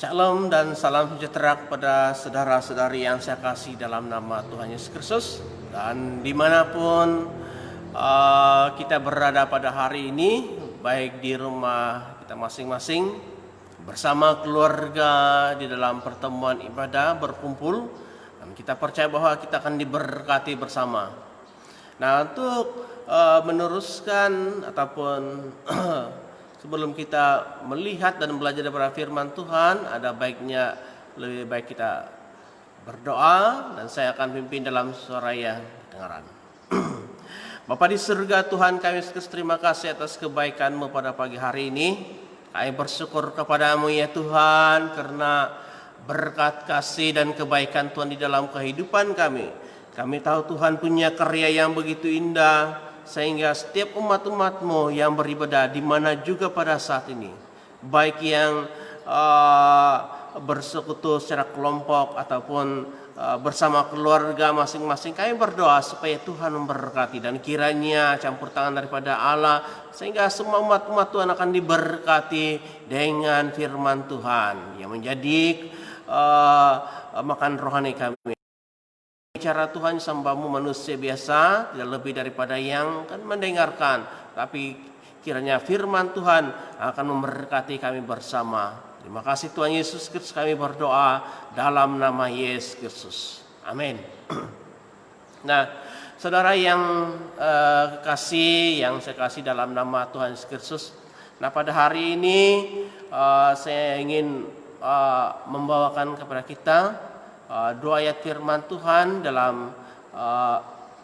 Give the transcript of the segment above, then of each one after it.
Shalom dan salam sejahtera kepada saudara-saudari yang saya kasih dalam nama Tuhan Yesus Kristus. Dan dimanapun kita berada pada hari ini, baik di rumah kita masing-masing, bersama keluarga di dalam pertemuan ibadah berkumpul, dan kita percaya bahwa kita akan diberkati bersama. Nah, untuk meneruskan ataupun sebelum kita melihat dan belajar daripada firman Tuhan, ada baiknya lebih baik kita berdoa, dan saya akan pimpin dalam suara yang dengaran. Bapa di surga, Tuhan kami terima kasih atas kebaikan-Mu pada pagi hari ini. Kami bersyukur kepada-Mu ya Tuhan, karena berkat kasih dan kebaikan Tuhan di dalam kehidupan kami. Kami tahu Tuhan punya karya yang begitu indah, sehingga setiap umat-umat-Mu yang beribadah di mana juga pada saat ini, baik yang bersekutu secara kelompok ataupun bersama keluarga masing-masing, kami berdoa supaya Tuhan memberkati, dan kiranya campur tangan daripada Allah sehingga semua umat-umat Tuhan akan diberkati dengan firman Tuhan yang menjadi makan rohani kami. Bicara Tuhan, hamba-Mu manusia biasa, tidak lebih daripada yang akan mendengarkan, tapi kiranya firman Tuhan akan memberkati kami bersama. Terima kasih Tuhan Yesus Kristus, kami berdoa dalam nama Yesus Kristus. Amin. Nah, saudara yang yang saya kasih dalam nama Tuhan Yesus Kristus. Nah, pada hari ini saya ingin membawakan kepada kita dua ayat firman Tuhan dalam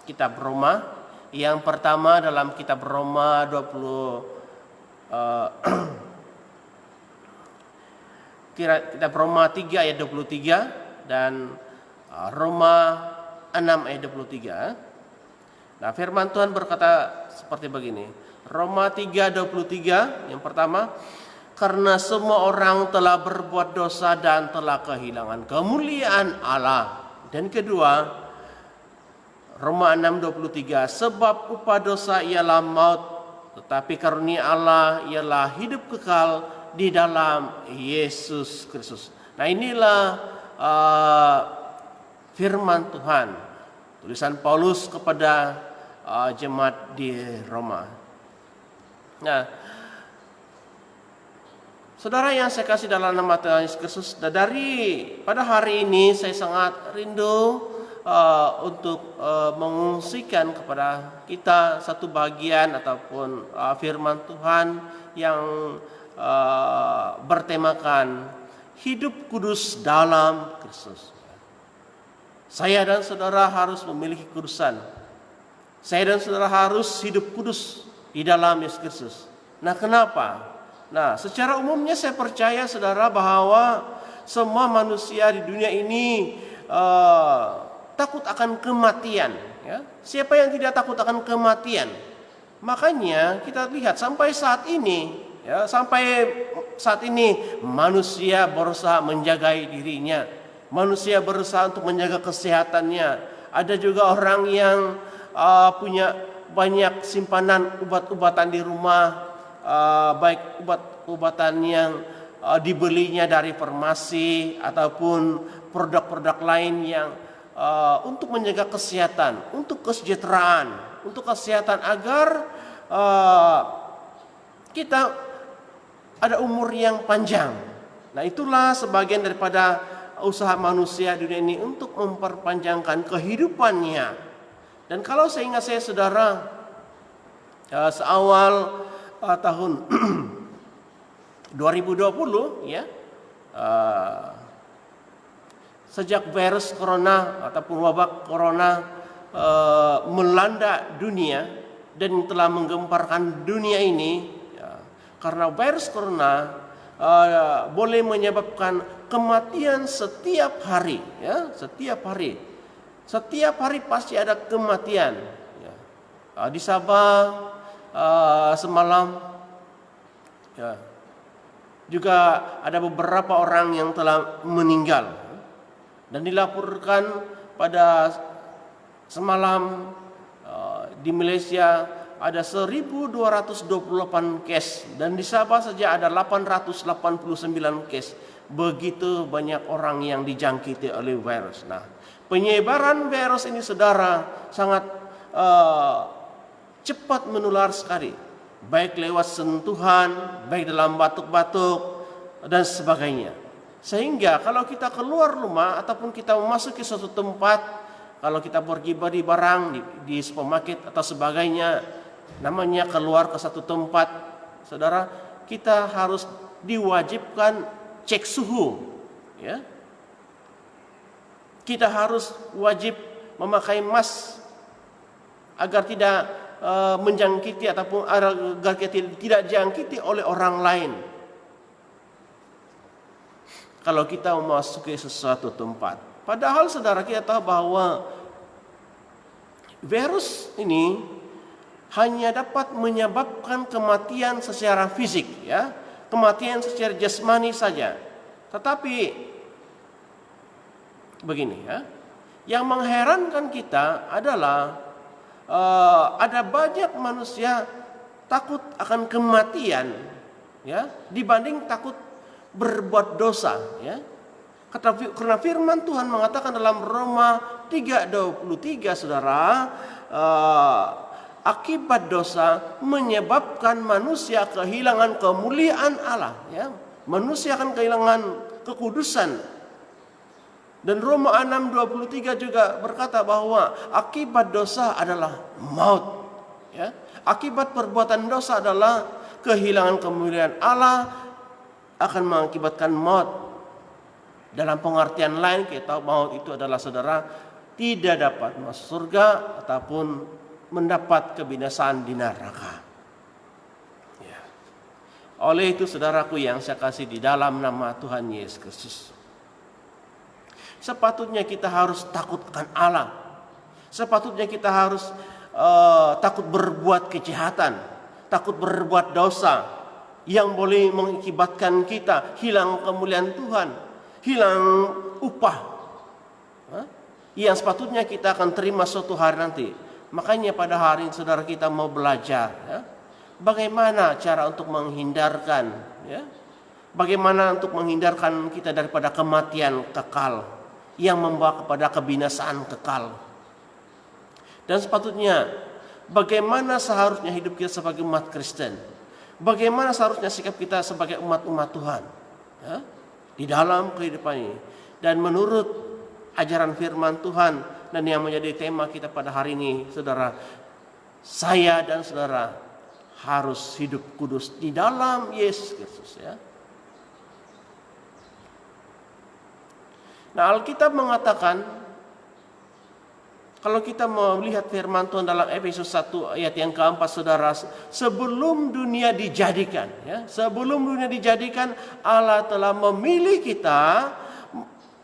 kitab Roma. Yang pertama dalam kitab Roma 3 ayat 23 dan Roma 6 ayat 23. Nah, firman Tuhan berkata seperti begini. Roma 3:23 yang pertama, karena semua orang telah berbuat dosa dan telah kehilangan kemuliaan Allah. Dan kedua, Roma 6:23, sebab upah dosa ialah maut, tetapi karunia Allah ialah hidup kekal di dalam Yesus Kristus. Nah, inilah firman Tuhan, tulisan Paulus kepada jemaat di Roma. Nah, saudara yang saya kasih dalam nama Tuhan Yesus Kristus, dari pada hari ini saya sangat rindu untuk mengungsikan kepada kita satu bagian ataupun firman Tuhan yang bertemakan hidup kudus dalam Kristus. Saya dan saudara harus memiliki kudusan. Saya dan saudara harus hidup kudus di dalam Yesus Kristus. Nah, kenapa? Nah, secara umumnya saya percaya saudara bahwa semua manusia di dunia ini takut akan kematian. Ya. Siapa yang tidak takut akan kematian? Makanya kita lihat sampai saat ini, manusia berusaha menjaga dirinya, manusia berusaha untuk menjaga kesehatannya. Ada juga orang yang punya banyak simpanan obat-obatan di rumah. Baik obat-obatan yang dibelinya dari farmasi ataupun produk-produk lain yang untuk menjaga kesehatan, untuk kesejahteraan, untuk kesehatan agar kita ada umur yang panjang. Nah, itulah sebagian daripada usaha manusia di dunia ini untuk memperpanjangkan kehidupannya. Dan kalau seingat saya saudara, seawal tahun 2020 ya, sejak virus corona ataupun wabah corona melanda dunia dan telah menggemparkan dunia ini ya, karena virus corona boleh menyebabkan kematian setiap hari ya, setiap hari pasti ada kematian ya. Di Sabah semalam ya, juga ada beberapa orang yang telah meninggal, dan dilaporkan pada semalam di Malaysia ada 1228 case dan di Sabah saja ada 889 case. Begitu banyak orang yang dijangkiti oleh virus. Nah, penyebaran virus ini saudara sangat cepat menular sekali, baik lewat sentuhan, baik dalam batuk-batuk dan sebagainya. Sehingga kalau kita keluar rumah ataupun kita memasuki suatu tempat, kalau kita pergi beli barang di supermarket atau sebagainya, namanya keluar ke satu tempat, saudara, kita harus diwajibkan cek suhu, ya. Kita harus wajib memakai mask agar tidak menjangkiti ataupun agar kita tidak dijangkiti oleh orang lain. Kalau kita memasuki sesuatu tempat, padahal saudara kita tahu bahwa virus ini hanya dapat menyebabkan kematian secara fisik, ya, kematian secara jasmani saja. Tetapi begini, ya, yang mengherankan kita adalah ada banyak manusia takut akan kematian, ya, dibanding takut berbuat dosa, ya. Karena firman Tuhan mengatakan dalam Roma 3:23, saudara, akibat dosa menyebabkan manusia kehilangan kemuliaan Allah, ya. Manusia akan kehilangan kekudusan. Dan Roma 6:23 juga berkata bahwa akibat dosa adalah maut, ya. Akibat perbuatan dosa adalah kehilangan kemuliaan Allah, akan mengakibatkan maut. Dalam pengertian lain kita tahu maut itu adalah, saudara, tidak dapat masuk surga ataupun mendapat kebinasaan di neraka. Ya. Oleh itu saudaraku yang saya kasih di dalam nama Tuhan Yesus Kristus, sepatutnya kita harus takut akan Allah. Sepatutnya kita harus takut berbuat kejahatan, takut berbuat dosa yang boleh mengakibatkan kita hilang kemuliaan Tuhan, hilang upah, yang sepatutnya kita akan terima suatu hari nanti. Makanya pada hari ini saudara kita mau belajar, ya, bagaimana cara untuk menghindarkan, ya, bagaimana untuk menghindarkan kita daripada kematian kekal yang membawa kepada kebinasaan kekal. Dan sepatutnya bagaimana seharusnya hidup kita sebagai umat Kristen, bagaimana seharusnya sikap kita sebagai umat-umat Tuhan, ya, di dalam kehidupan ini. Dan menurut ajaran firman Tuhan dan yang menjadi tema kita pada hari ini, saudara, saya dan saudara harus hidup kudus di dalam Yesus Kristus, ya. Nah, Alkitab mengatakan, kalau kita melihat firman Tuhan dalam Efesus 1 ayat yang keempat, saudara, sebelum dunia dijadikan, ya, sebelum dunia dijadikan, Allah telah memilih kita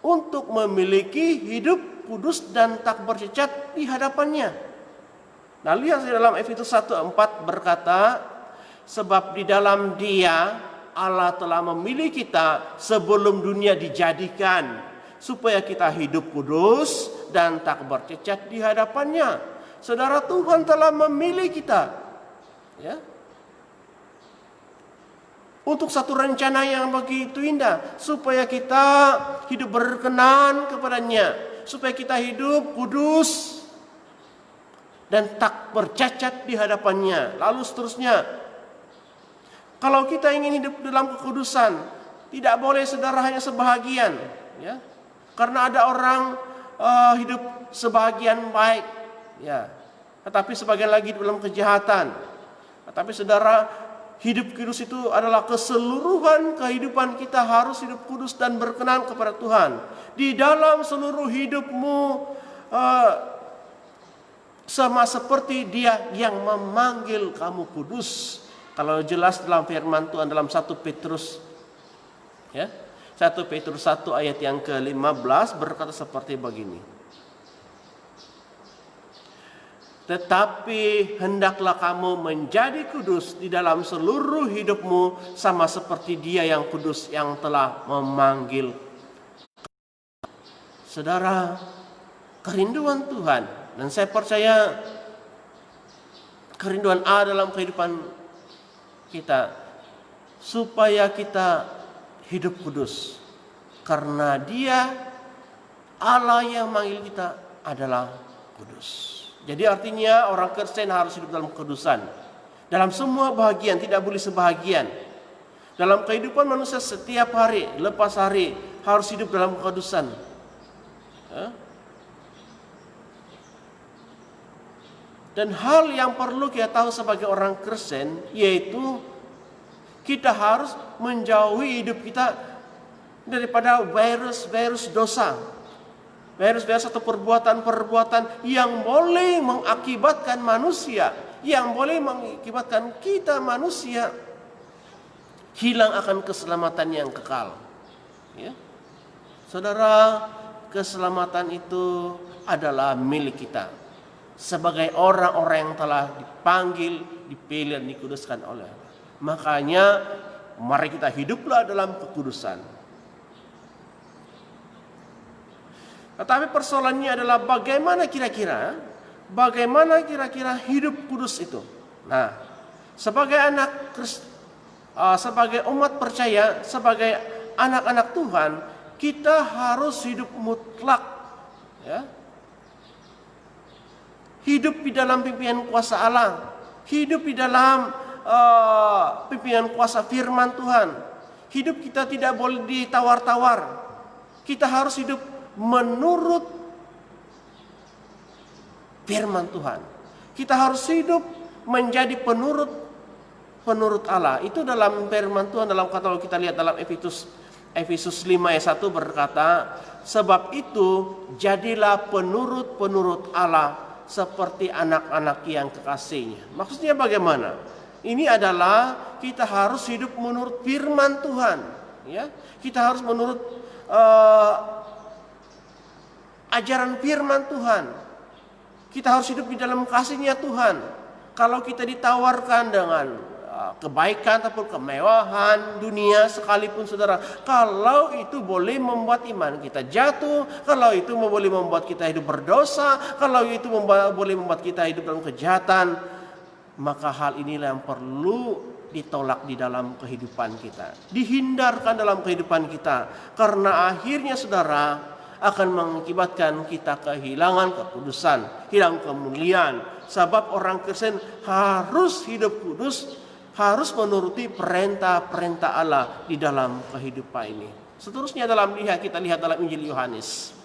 untuk memiliki hidup kudus dan tak bercacat di hadapannya. Nah, lihat di dalam Efesus 1:4 berkata, sebab di dalam Dia Allah telah memilih kita sebelum dunia dijadikan, supaya kita hidup kudus dan tak bercacat di hadapannya. Saudara, Tuhan telah memilih kita, ya, untuk satu rencana yang begitu indah, supaya kita hidup berkenan kepadanya, supaya kita hidup kudus dan tak bercacat di hadapannya. Lalu seterusnya, kalau kita ingin hidup dalam kekudusan, tidak boleh saudara hanya sebahagian, ya. Karena ada orang hidup sebahagian baik, ya, tetapi sebagian lagi dalam kejahatan. Tetapi saudara, hidup kudus itu adalah keseluruhan kehidupan kita harus hidup kudus dan berkenan kepada Tuhan. Di dalam seluruh hidupmu, sama seperti Dia yang memanggil kamu kudus. Kalau jelas dalam firman Tuhan dalam 1 Petrus, ya, 1 Petrus 1 ayat yang ke-15 berkata seperti begini. Tetapi hendaklah kamu menjadi kudus di dalam seluruh hidupmu, sama seperti Dia yang kudus yang telah memanggil. Saudara, kerinduan Tuhan, dan saya percaya kerinduan Allah dalam kehidupan kita, supaya kita hidup kudus. Karena Dia, Allah yang manggil kita adalah kudus. Jadi artinya orang Kristen harus hidup dalam kekudusan. Dalam semua bahagian, tidak boleh sebahagian. Dalam kehidupan manusia setiap hari, lepas hari, harus hidup dalam kekudusan. Dan hal yang perlu kita tahu sebagai orang Kristen, yaitu kita harus menjauhi hidup kita daripada virus-virus dosa. Virus-virus atau perbuatan-perbuatan yang boleh mengakibatkan manusia, yang boleh mengakibatkan kita manusia hilang akan keselamatan yang kekal. Ya. Saudara, keselamatan itu adalah milik kita sebagai orang-orang yang telah dipanggil, dipilih, dan dikuduskan oleh Allah. Makanya mari kita hiduplah dalam kekudusan. Tetapi persoalannya adalah bagaimana kira-kira hidup kudus itu. Nah, sebagai sebagai umat percaya, sebagai anak-anak Tuhan, kita harus hidup mutlak, ya. Hidup di dalam pimpinan kuasa Allah, hidup di dalam pimpinan kuasa firman Tuhan. Hidup kita tidak boleh ditawar-tawar. Kita harus hidup menurut firman Tuhan. Kita harus hidup menjadi penurut Allah. Itu dalam firman Tuhan, dalam kalau kita lihat dalam Efesus 5 ayat 1 berkata, sebab itu jadilah penurut Allah seperti anak-anak yang kekasihnya. Maksudnya bagaimana? Ini adalah kita harus hidup menurut firman Tuhan, ya. Kita harus menurut ajaran firman Tuhan. Kita harus hidup di dalam kasih-Nya Tuhan. Kalau kita ditawarkan dengan kebaikan ataupun kemewahan dunia sekalipun, saudara, kalau itu boleh membuat iman kita jatuh, kalau itu boleh membuat kita hidup berdosa, kalau itu boleh membuat kita hidup dalam kejahatan, maka hal inilah yang perlu ditolak di dalam kehidupan kita, dihindarkan dalam kehidupan kita, karena akhirnya, saudara, akan mengakibatkan kita kehilangan kekudusan, hilang kemuliaan. Sebab orang Kristen harus hidup kudus, harus menuruti perintah-perintah Allah di dalam kehidupan ini. Seterusnya kita lihat dalam Injil Yohanes.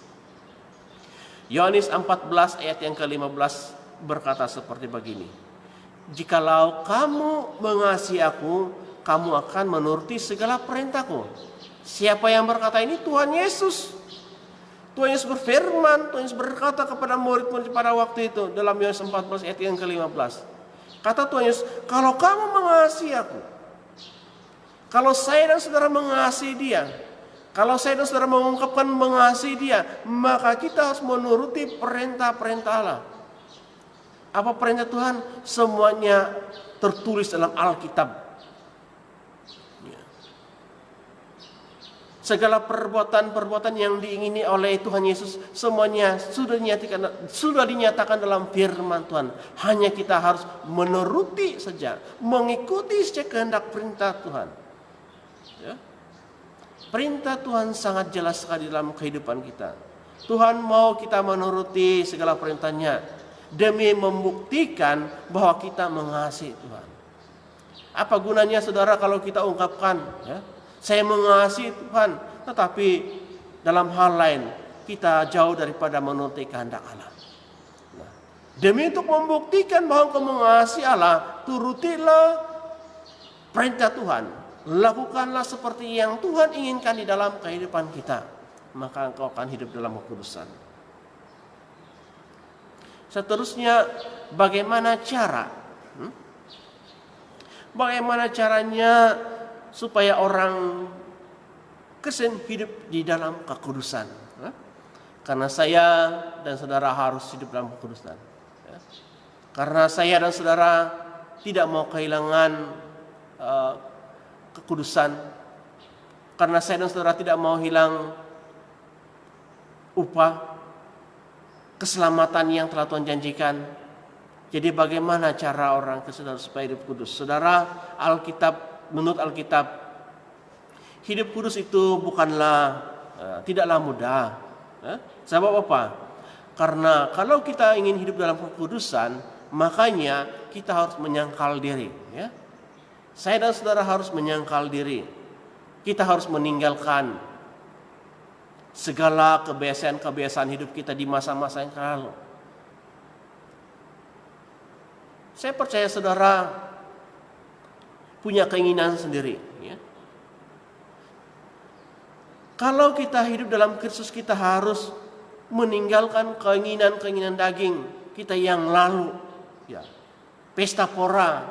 Yohanes 14 ayat yang ke-15 berkata seperti begini. Jikalau kamu mengasihi aku, kamu akan menuruti segala perintahku. Siapa yang berkata ini? Tuhan Yesus. Tuhan Yesus berfirman, Tuhan Yesus berkata kepada murid-murid pada waktu itu dalam Yohanes 14 ayat yang ke-15. Kata Tuhan Yesus, kalau kamu mengasihi aku, kalau saya dan saudara mengasihi Dia, kalau saya dan saudara mengungkapkan mengasihi Dia, maka kita harus menuruti perintah-perintah Allah. Apa perintah Tuhan? Semuanya tertulis dalam Alkitab. Segala perbuatan-perbuatan yang diingini oleh Tuhan Yesus, semuanya sudah dinyatakan dalam firman Tuhan. Hanya kita harus menuruti saja, mengikuti setiap kehendak perintah Tuhan. Ya. Perintah Tuhan sangat jelas sekali dalam kehidupan kita. Tuhan mau kita menuruti segala perintahnya demi membuktikan bahwa kita mengasihi Tuhan. Apa gunanya, saudara, kalau kita ungkapkan, ya, saya mengasihi Tuhan, tetapi dalam hal lain kita jauh daripada menuruti kehendak Allah. Nah, demi untuk membuktikan bahwa engkau mengasihi Allah, turutilah perintah Tuhan. Lakukanlah seperti yang Tuhan inginkan di dalam kehidupan kita. Maka engkau akan hidup dalam kekudusan. Seterusnya, bagaimana cara? Bagaimana caranya supaya orang Kristen hidup di dalam kekudusan? Karena saya dan saudara harus hidup dalam kekudusan. Karena saya dan saudara tidak mau kehilangan kekudusan. Karena saya dan saudara tidak mau hilang upah keselamatan yang telah Tuhan janjikan. Jadi bagaimana cara orang Kristen supaya hidup kudus? Saudara, menurut Alkitab, hidup kudus itu tidaklah mudah. Sebab apa? Karena kalau kita ingin hidup dalam kekudusan, makanya kita harus menyangkal diri. Ya. Saya dan saudara harus menyangkal diri. Kita harus meninggalkan segala kebiasaan-kebiasaan hidup kita di masa-masa yang lalu. Saya percaya saudara punya keinginan sendiri. Ya. Kalau kita hidup dalam Kristus, kita harus meninggalkan keinginan-keinginan daging kita yang lalu. Ya. Pesta pora,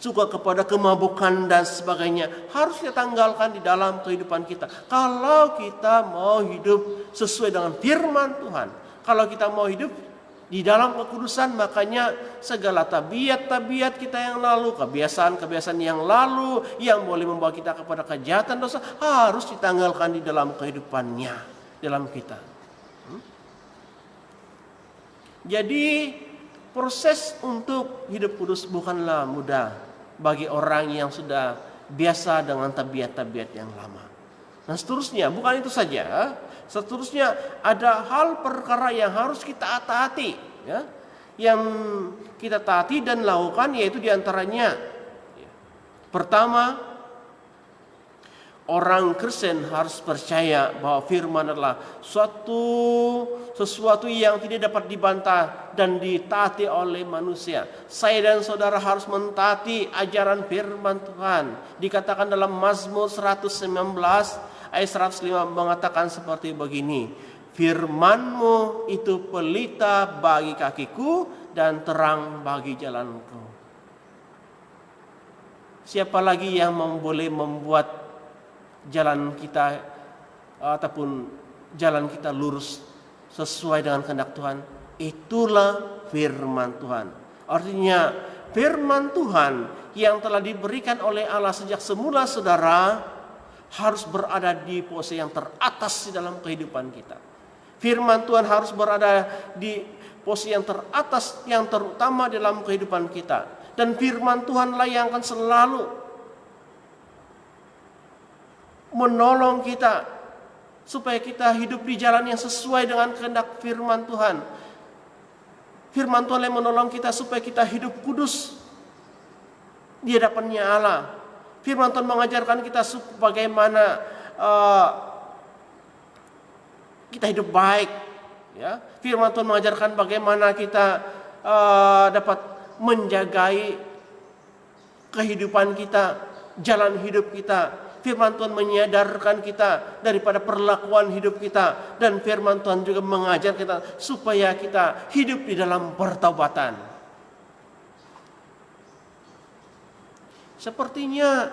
suka kepada kemabukan dan sebagainya, harus kita tanggalkan di dalam kehidupan kita. Kalau kita mau hidup sesuai dengan firman Tuhan, kalau kita mau hidup di dalam kekudusan, makanya segala tabiat-tabiat kita yang lalu, kebiasaan-kebiasaan yang lalu yang boleh membawa kita kepada kejahatan dosa harus ditanggalkan di dalam kehidupannya, dalam kita. Jadi proses untuk hidup kudus bukanlah mudah bagi orang yang sudah biasa dengan tabiat-tabiat yang lama. Dan seterusnya, bukan itu saja. Seterusnya ada hal perkara yang harus kita taati, ya, yang kita taati dan lakukan, yaitu diantaranya, pertama, orang Kristen harus percaya bahwa firman adalah sesuatu yang tidak dapat dibantah dan ditaati oleh manusia. Saya dan saudara harus mentaati ajaran firman Tuhan. Dikatakan dalam Mazmur 119 ayat 105 mengatakan seperti begini, firman-Mu itu pelita bagi kakiku dan terang bagi jalanku. Siapa lagi yang boleh membuat jalan kita ataupun jalan kita lurus sesuai dengan kehendak Tuhan? Itulah firman Tuhan. Artinya firman Tuhan yang telah diberikan oleh Allah sejak semula, saudara, harus berada di posisi yang teratas di dalam kehidupan kita. Firman Tuhan harus berada di posisi yang teratas, yang terutama dalam kehidupan kita. Dan firman Tuhanlah yang akan selalu menolong kita supaya kita hidup di jalan yang sesuai dengan kehendak firman Tuhan. Firman Tuhan yang menolong kita supaya kita hidup kudus di hadapannya Allah. Firman Tuhan mengajarkan kita bagaimana kita hidup baik. Ya. Firman Tuhan mengajarkan bagaimana kita dapat menjagai kehidupan kita, jalan hidup kita. Firman Tuhan menyadarkan kita daripada perlakuan hidup kita. Dan firman Tuhan juga mengajar kita supaya kita hidup di dalam pertaubatan. Sepertinya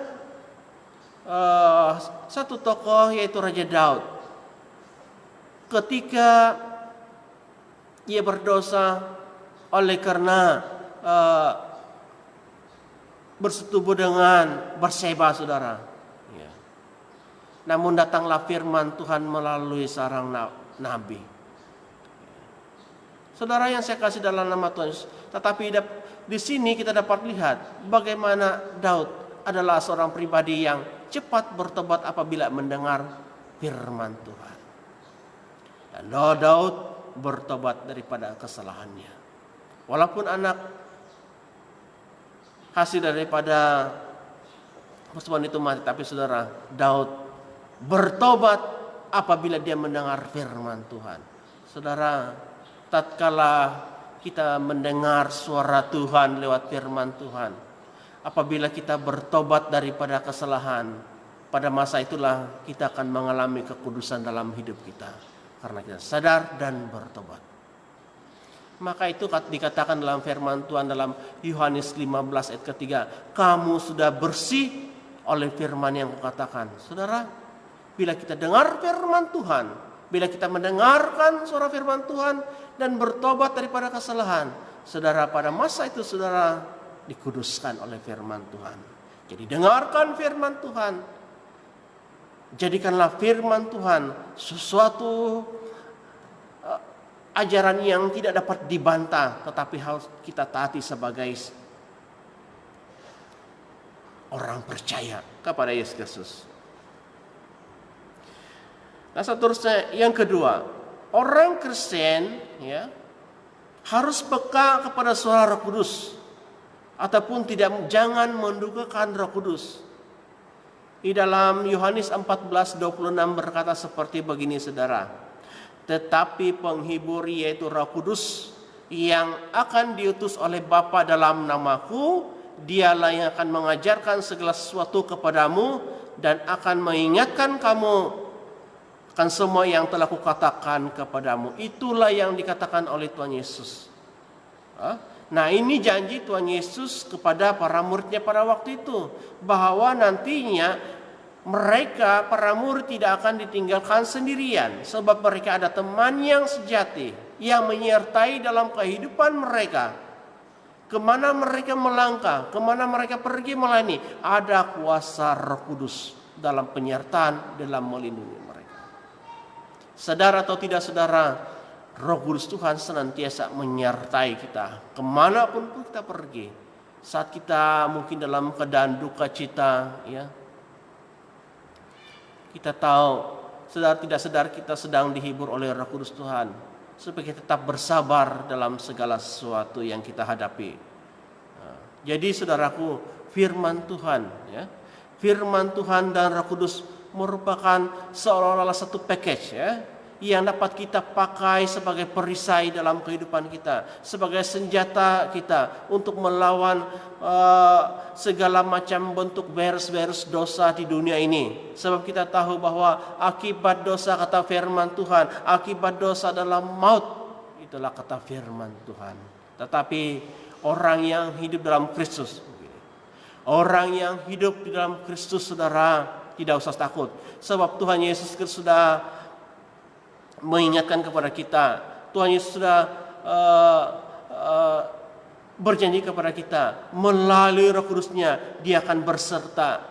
satu tokoh, yaitu Raja Daud, ketika ia berdosa oleh karena bersetubuh dengan Batseba, saudara. Ya. Namun datanglah firman Tuhan melalui seorang nabi. Saudara yang saya kasih dalam nama Tuhan, tetapi di sini kita dapat lihat bagaimana Daud adalah seorang pribadi yang cepat bertobat apabila mendengar firman Tuhan. Dan Daud bertobat daripada kesalahannya. Walaupun anak hasil daripada persembahan itu mati, tapi saudara, Daud bertobat apabila dia mendengar firman Tuhan. Saudara, tatkala kita mendengar suara Tuhan lewat firman Tuhan, apabila kita bertobat daripada kesalahan, pada masa itulah kita akan mengalami kekudusan dalam hidup kita, karena kita sadar dan bertobat. Maka itu dikatakan dalam firman Tuhan dalam Yohanes 15 ayat ketiga, kamu sudah bersih oleh firman yang kukatakan. Saudara, bila kita dengar firman Tuhan, bila kita mendengarkan suara firman Tuhan dan bertobat daripada kesalahan, saudara, pada masa itu saudara dikuduskan oleh firman Tuhan. Jadi dengarkan firman Tuhan. Jadikanlah firman Tuhan sesuatu ajaran yang tidak dapat dibantah, tetapi harus kita taati sebagai orang percaya kepada Yesus Kristus. Nah, seterusnya yang kedua, orang Kristen harus peka kepada suara Roh Kudus, ataupun jangan mendukakan Roh Kudus. Di dalam Yohanes 14:26 berkata seperti begini, saudara. Tetapi penghibur, yaitu Roh Kudus, yang akan diutus oleh Bapa dalam namaku, dialah yang akan mengajarkan segala sesuatu kepadamu dan akan mengingatkan kamu akan semua yang telah kukatakan kepadamu. Itulah yang dikatakan oleh Tuhan Yesus. Nah, ini janji Tuhan Yesus kepada para muridnya pada waktu itu, bahwa nantinya mereka, para murid, tidak akan ditinggalkan sendirian, sebab mereka ada teman yang sejati yang menyertai dalam kehidupan mereka. Kemana mereka melangkah, kemana mereka pergi melayani, ada kuasa Roh Kudus dalam penyertaan, dalam melindungi mereka. Sadar atau tidak saudara, Roh Kudus Tuhan senantiasa menyertai kita kemanapun kita pergi. Saat kita mungkin dalam keadaan duka cita, kita tahu, sadar tidak sadar kita sedang dihibur oleh Roh Kudus Tuhan, supaya kita tetap bersabar dalam segala sesuatu yang kita hadapi. Jadi saudaraku, firman Tuhan, firman Tuhan dan Roh Kudus merupakan seolah-olah satu package, yang dapat kita pakai sebagai perisai dalam kehidupan kita, sebagai senjata kita untuk melawan segala macam bentuk virus-virus dosa di dunia ini. Sebab kita tahu bahwa akibat dosa, kata firman Tuhan, akibat dosa adalah maut. Itulah kata firman Tuhan. Tetapi orang yang hidup dalam Kristus, orang yang hidup di dalam Kristus, saudara, tidak usah takut. Sebab Tuhan Yesus Kristus sudah mengingatkan kepada kita. Tuhan Yesus sudah berjanji kepada kita, melalui Roh Kudus-Nya Dia akan berserta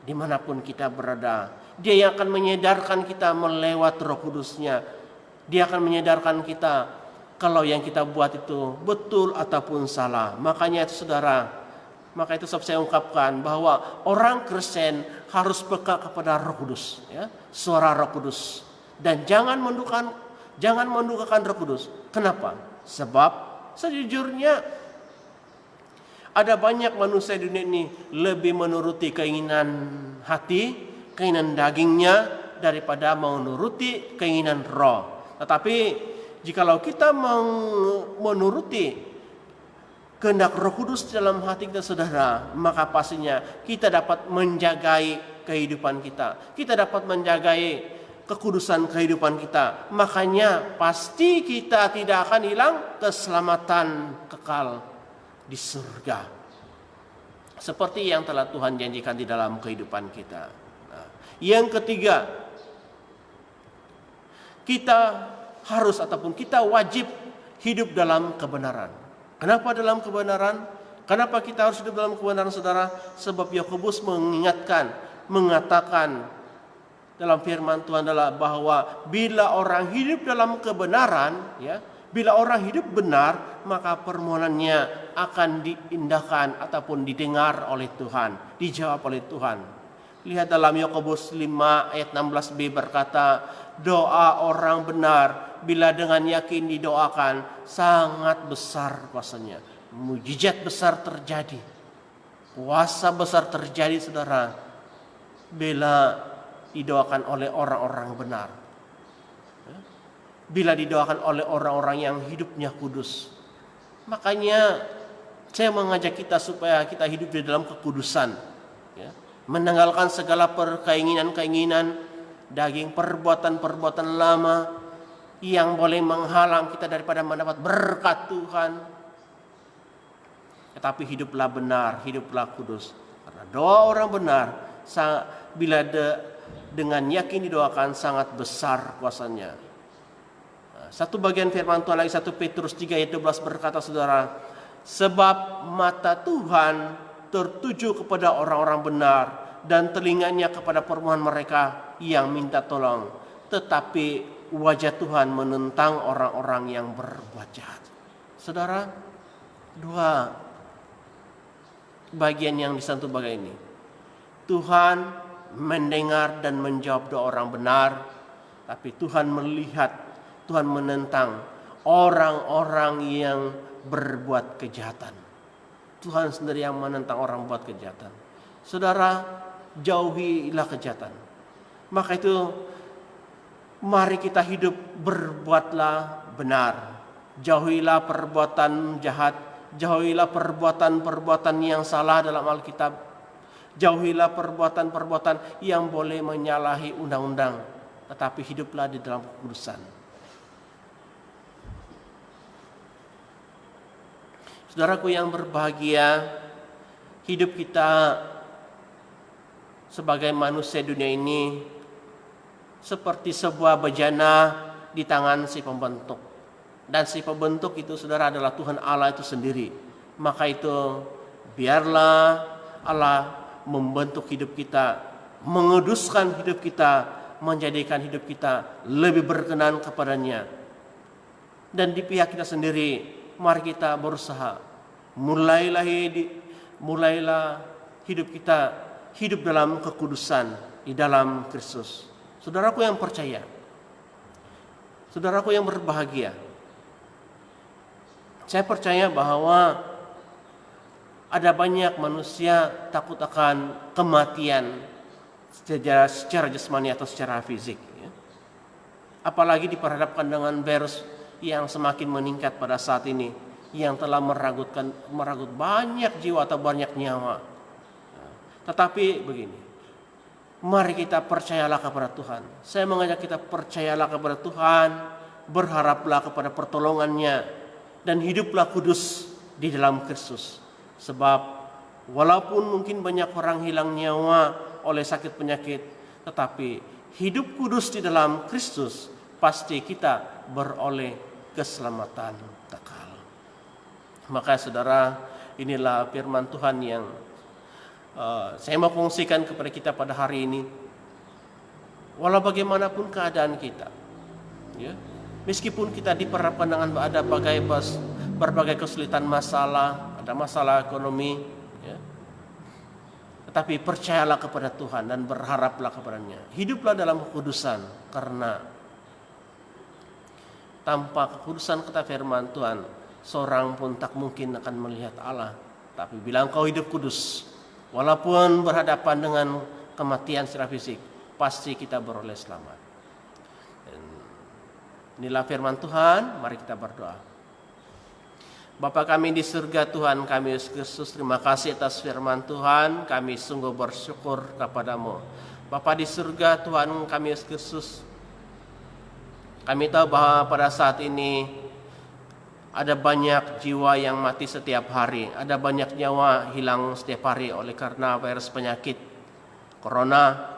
dimanapun kita berada. Dia yang akan menyadarkan kita melewat Roh Kudus-Nya. Dia akan menyadarkan kita kalau yang kita buat itu betul ataupun salah. Makanya itu saudara, maka itu saya ungkapkan bahwa orang Kristen harus peka kepada Roh Kudus, suara Roh Kudus. Dan jangan mendukakan Roh Kudus. Kenapa? Sebab sejujurnya ada banyak manusia di dunia ini lebih menuruti keinginan hati, keinginan dagingnya, daripada menuruti keinginan roh. Tetapi jikalau kita menuruti kehendak Roh Kudus dalam hati kita, saudara, maka pastinya kita dapat menjagai kehidupan kita. Kita dapat menjagai kekudusan kehidupan kita. Makanya pasti kita tidak akan hilang keselamatan kekal di surga, seperti yang telah Tuhan janjikan di dalam kehidupan kita. Yang ketiga, kita harus ataupun kita wajib hidup dalam kebenaran. Kenapa dalam kebenaran? Kenapa kita harus hidup dalam kebenaran, saudara? Sebab Yakobus mengatakan dalam firman Tuhan adalah bahwa bila orang hidup dalam kebenaran, bila orang hidup benar, maka permohonannya akan diindahkan ataupun didengar oleh Tuhan, dijawab oleh Tuhan. Lihat dalam Yakobus 5 ayat 16b berkata, doa orang benar bila dengan yakin didoakan sangat besar kuasanya. Mujizat besar terjadi, kuasa besar terjadi, saudara, bila didoakan oleh orang-orang benar, bila didoakan oleh orang-orang yang hidupnya kudus. Makanya saya mengajak kita supaya kita hidup di dalam kekudusan, menanggalkan segala keinginan-keinginan daging, perbuatan-perbuatan lama yang boleh menghalang kita daripada mendapat berkat Tuhan. Tetapi hiduplah benar, hiduplah kudus, karena doa orang benar bila dengan yakin didoakan sangat besar kuasanya. Satu bagian firman Tuhan lagi, 1 Petrus 3 ayat 12 berkata, saudara, sebab mata Tuhan tertuju kepada orang-orang benar dan telinganya kepada permohonan mereka yang minta tolong. Tetapi wajah Tuhan menentang orang-orang yang berbuat jahat. Saudara, dua bagian yang disentuh bagian ini. Tuhan mendengar dan menjawab doa orang benar, tapi Tuhan melihat, Tuhan menentang orang-orang yang berbuat kejahatan. Tuhan sendiri yang menentang orang buat kejahatan. Saudara, jauhilah kejahatan. Maka itu mari kita hidup berbuatlah benar. Jauhilah perbuatan jahat, jauhilah perbuatan-perbuatan yang salah dalam Alkitab. Jauhilah perbuatan-perbuatan yang boleh menyalahi undang-undang, tetapi hiduplah di dalam kekudusan. Saudaraku yang berbahagia, hidup kita sebagai manusia dunia ini seperti sebuah bejana di tangan si pembentuk. Dan si pembentuk itu, saudara, adalah Tuhan Allah itu sendiri. Maka itu biarlah Allah membentuk hidup kita, menguduskan hidup kita, menjadikan hidup kita lebih berkenan kepadanya. Dan di pihak kita sendiri, mari kita berusaha, mulailah hidup kita hidup dalam kekudusan di dalam Kristus. Saudaraku yang percaya, saudaraku yang berbahagia, saya percaya bahwa ada banyak manusia takut akan kematian secara jasmani atau secara fisik, ya. Apalagi diperhadapkan dengan virus yang semakin meningkat pada saat ini, yang telah meragut banyak jiwa atau banyak nyawa. Tetapi begini, mari kita percayalah kepada Tuhan. Saya mengajak kita percayalah kepada Tuhan, berharaplah kepada pertolongannya, dan hiduplah kudus di dalam Kristus. Sebab walaupun mungkin banyak orang hilang nyawa oleh sakit penyakit, tetapi hidup kudus di dalam Kristus pasti kita beroleh keselamatan kekal. Maka saudara, inilah firman Tuhan yang saya mau kongsikan kepada kita pada hari ini. Walau bagaimanapun keadaan kita, ya, meskipun kita diperhadapkan dengan ada berbagai kesulitan masalah, ada masalah ekonomi, ya, tetapi percayalah kepada Tuhan dan berharaplah kepadanya. Hiduplah dalam kekudusan, karena tanpa kekudusan, kata firman Tuhan, seorang pun tak mungkin akan melihat Allah. Tapi bila engkau hidup kudus, walaupun berhadapan dengan kematian secara fisik, pasti kita beroleh selamat. Dan inilah firman Tuhan, mari kita berdoa. Bapa kami di surga, Tuhan kami Yesus Kristus, terima kasih atas firman Tuhan. Kami sungguh bersyukur kepadamu. Bapa di surga, Tuhan kami Yesus Kristus, kami tahu bahwa pada saat ini ada banyak jiwa yang mati setiap hari, ada banyak nyawa hilang setiap hari oleh karena virus penyakit corona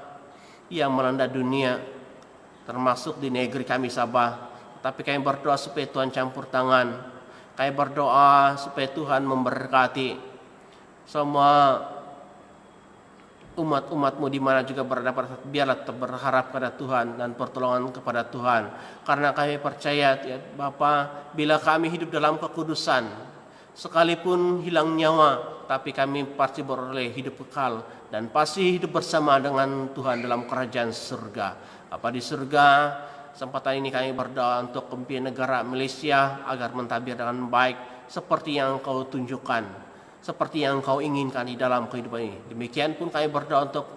yang melanda dunia, termasuk di negeri kami Sabah. Tapi kami berdoa supaya Tuhan campur tangan. Kami berdoa supaya Tuhan memberkati semua umat-umat-Mu di mana juga berada, biarlah tetap berharap kepada Tuhan dan pertolongan kepada Tuhan. Karena kami percaya, ya Bapa, bila kami hidup dalam kekudusan, sekalipun hilang nyawa, tapi kami pasti beroleh hidup kekal dan pasti hidup bersama dengan Tuhan dalam kerajaan surga. Bapa di surga, kesempatan ini kami berdoa untuk pemimpin negara Malaysia agar mentadbir dengan baik seperti yang Engkau tunjukkan, seperti yang Engkau inginkan di dalam kehidupan ini. Demikian pun kami berdoa untuk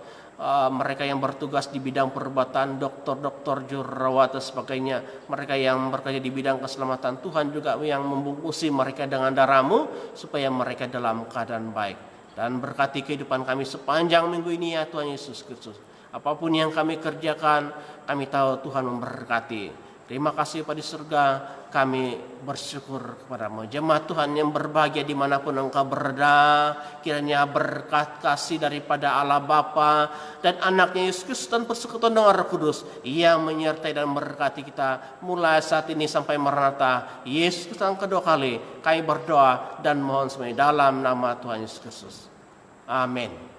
mereka yang bertugas di bidang perubatan, dokter-dokter, jururawat dan sebagainya, mereka yang bekerja di bidang keselamatan, Tuhan juga yang membungkusi mereka dengan darah-Mu supaya mereka dalam keadaan baik. Dan berkati kehidupan kami sepanjang minggu ini, ya Tuhan Yesus Kristus. Apapun yang kami kerjakan, kami tahu Tuhan memberkati. Terima kasih Bapa di surga, kami bersyukur kepada-Mu. Jemaat Tuhan yang berbahagia dimanapun engkau berada, kiranya berkat kasih daripada Allah Bapa dan anaknya Yesus Kristus dan persekutuan dengan Roh Kudus yang menyertai dan memberkati kita mulai saat ini sampai Maranatha. Yesus Kristus yang kedua kali, kami berdoa dan mohon semuanya dalam nama Tuhan Yesus Kristus. Amin.